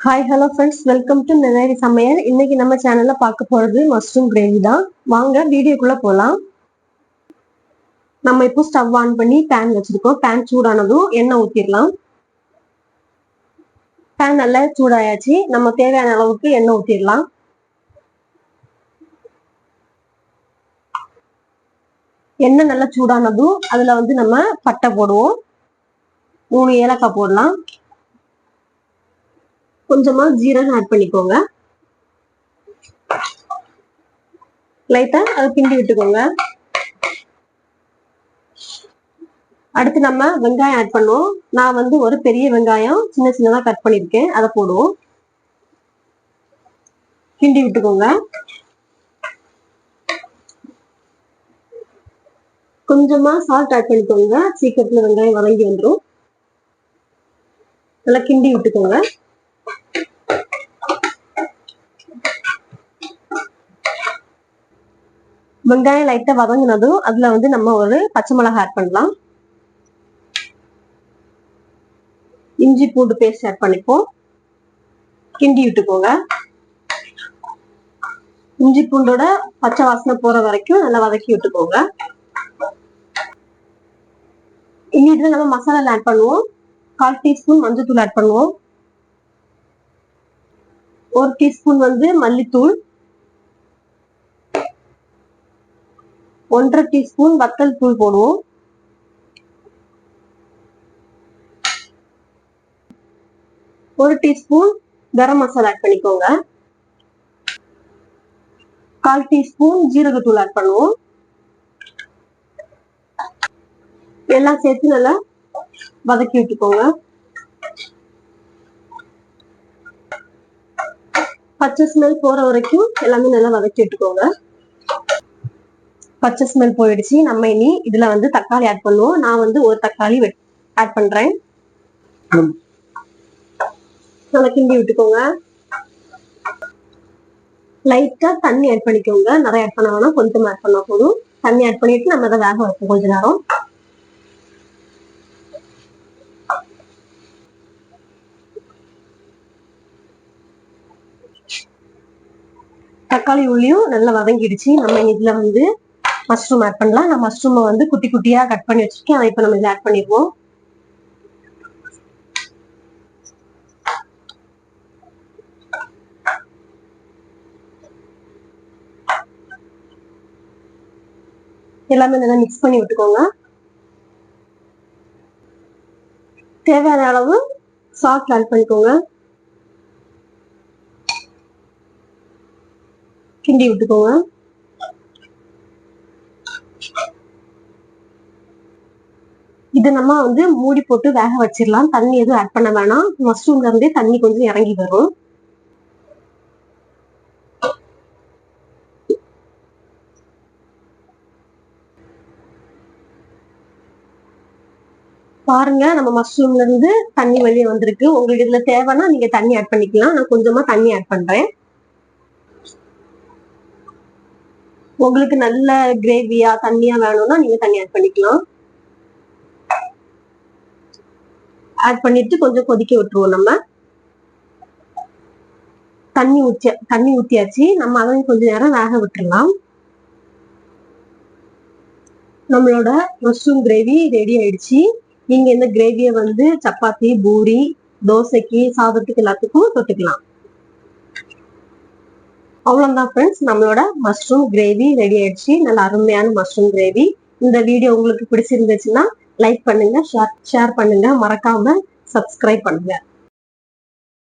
Hi hello friends, welcome to நெவேரி சமையல். இன்னைக்கு நம்ம சேனல்ல பார்க்க போறது மஷ்ரூம் கிரேவி தான். வாங்க வீடியோக்குள்ள போலாம். நம்ம இப்போ ஸ்டவ் ஆன் பண்ணி பேன் வச்சிருக்கோம். பேன் சூடானதும் எண்ணெய் ஊத்திடலாம். பேன் நல்லா சூடாயாச்சு. நம்ம தேவையான அளவுக்கு எண்ணெய் ஊத்திடலாம். எண்ணெய் நல்லா சூடானதும் அதுல நம்ம பட்டை போடுவோம். 3 ஏலக்காய் போடலாம். கொஞ்சமா ஜீரகம் ஆட் பண்ணிக்கோங்க. லைட்டா அதை கிண்டி விட்டுக்கோங்க. அடுத்து நம்ம வெங்காயம் ஆட் பண்ணுவோம். நான் ஒரு பெரிய வெங்காயம் சின்ன சின்னதா கட் பண்ணிருக்கேன், அதை போடுவோம். கிண்டி விட்டுக்கோங்க. கொஞ்சமா சால்ட் ஆட் பண்ணிக்கோங்க. சீக்கிரத்துல வெங்காயம் வதங்கி வந்துடும். நல்லா கிண்டி விட்டுக்கோங்க. வெங்காயம் லைட்டா வதங்கினதும் அதுல நம்ம ஒரு பச்சை மிளகாய் ஆட் பண்ணலாம். இஞ்சி பூண்டு பேஸ்ட் ஆட் பண்ணிப்போம். கிண்டி விட்டுக்கோங்க. இஞ்சி பூண்டோட பச்சை வாசனை போற வரைக்கும் நல்லா வதக்கி விட்டுக்கோங்க. இனிமே நம்ம மசாலா ஆட் பண்ணுவோம். 1/4 டீஸ்பூன் மஞ்சள் ஆட் பண்ணுவோம். 1 டீஸ்பூன் மல்லித்தூள், 1/2 டீஸ்பூன் வத்தல் தூள் போடுவோம். 1 டீஸ்பூன் கரம் மசாலா ஆட் பண்ணிக்கோங்க. 1/4 டீஸ்பூன் ஜீரகத்தூள் ஆட் பண்ணுவோம். எல்லாம் சேர்த்து நல்லா வதக்கி விட்டுக்கோங்க. பச்சை ஸ்மெல் போற வரைக்கும் எல்லாமே நல்லா வதக்கி விட்டுக்கோங்க. பச்சை ஸ்மெல் போயிடுச்சு. நம்ம இனி இதுல தக்காளி ஆட் பண்ணுவோம். நான் ஒரு தக்காளி ஆட் பண்றேன். நல்லா கிண்டி விட்டுக்கோங்க. லைட்டா தண்ணி ஆட் பண்ணிக்கோங்க. நிறைய ஆட் பண்ண வேணாம், கொஞ்சம் ஆட் பண்ணா போதும். தண்ணி ஆட் பண்ணிட்டு நம்ம அதை வேக வைப்போம் கொஞ்ச நேரம். தக்காளி உள்ளியும் நல்லா வதங்கிடுச்சு. நம்ம இதுல மஷ்ரூம் ஆட் பண்ணலாம். நான் மஷ்ரூமை குட்டி குட்டியா கட் பண்ணி வச்சிருக்கேன். அதை இப்ப நம்ம இதில் ஆட் பண்ணிடுவோம். எல்லாமே நல்லா மிக்ஸ் பண்ணி விட்டுக்கோங்க. தேவையான அளவு சால்ட் ஆட் பண்ணிக்கோங்க. கிண்டி விட்டுக்கோங்க. இது நம்ம மூடி போட்டு வேக வச்சிடலாம். தண்ணி எதுவும் ஆட் பண்ண வேணாம். மஷ்ரூம்ல இருந்தே தண்ணி கொஞ்சம் இறங்கி வரும். பாருங்க, நம்ம மஷ்ரூம்ல இருந்து தண்ணி வெளியே வந்திருக்கு. உங்களுக்கு இதுல தேவைன்னா நீங்க தண்ணி ஆட் பண்ணிக்கலாம். நான் கொஞ்சமா தண்ணி ஆட் பண்றேன். உங்களுக்கு நல்ல கிரேவியா தண்ணியா வேணும்னா நீங்க தண்ணி ஆட் பண்ணிக்கலாம். ஆட் பண்ணிட்டு கொஞ்சம் கொதிக்க விட்டுருவோம். நம்ம தண்ணி ஊத்தியாச்சு. நம்ம அதையும் கொஞ்ச நேரம் வேக விட்டுறலாம். நம்மளோட மஷ்ரூம் கிரேவி ரெடி ஆயிடுச்சு. நீங்க இந்த கிரேவியை சப்பாத்தி, பூரி, தோசைக்கு, சாதத்துக்கு எல்லாத்துக்கும் தொட்டுக்கலாம். அவ்வளவுதான் ஃப்ரெண்ட்ஸ், நம்மளோட மஷ்ரூம் கிரேவி ரெடி ஆயிடுச்சு. நல்ல அருமையான மஷ்ரூம் கிரேவி. இந்த வீடியோ உங்களுக்கு பிடிச்சிருந்துச்சுன்னா லைக் பண்ணுங்க, ஷேர் பண்ணுங்க, மறக்காம சப்ஸ்கிரைப் பண்ணுங்க.